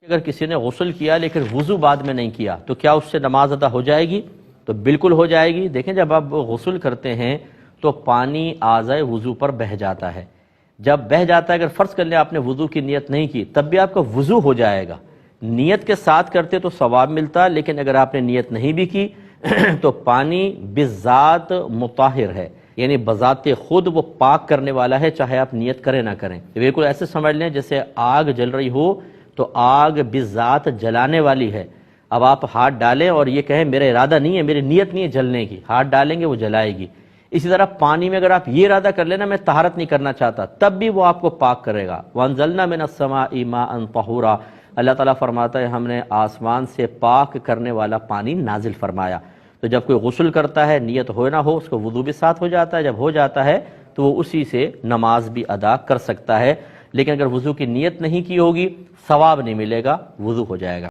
اگر کسی نے غسل کیا لیکن وضو بعد میں نہیں کیا تو کیا اس سے نماز ادا ہو جائے گی؟ تو بالکل ہو جائے گی۔ دیکھیں جب آپ غسل کرتے ہیں تو پانی اعضائے وضو پر بہہ جاتا ہے، جب بہہ جاتا ہے اگر فرض کر لیں آپ نے وضو کی نیت نہیں کی تب بھی آپ کا وضو ہو جائے گا، نیت کے ساتھ کرتے تو ثواب ملتا، لیکن اگر آپ نے نیت نہیں بھی کی تو پانی بذات مطہر ہے، یعنی بذات خود وہ پاک کرنے والا ہے، چاہے آپ نیت کریں نہ کریں۔ بالکل ایسے سمجھ لیں جیسے آگ جل رہی ہو تو آگ بذات جلانے والی ہے، اب آپ ہاتھ ڈالیں اور یہ کہیں میرا ارادہ نہیں ہے، میری نیت نہیں ہے جلنے کی، ہاتھ ڈالیں گے وہ جلائے گی۔ اسی طرح پانی میں اگر آپ یہ ارادہ کر لینا میں طہارت نہیں کرنا چاہتا تب بھی وہ آپ کو پاک کرے گا۔ وَأَنزَلْنَا مِنَ السَّمَاءِ مَاءً طَهُورًا، اللہ تعالیٰ فرماتا ہے ہم نے آسمان سے پاک کرنے والا پانی نازل فرمایا۔ تو جب کوئی غسل کرتا ہے نیت ہو نہ ہو اس کو وضو بھی ساتھ ہو جاتا ہے، جب ہو جاتا ہے تو وہ اسی سے نماز بھی ادا کر سکتا ہے، لیکن اگر وضو کی نیت نہیں کی ہوگی ثواب نہیں ملے گا، وضو ہو جائے گا۔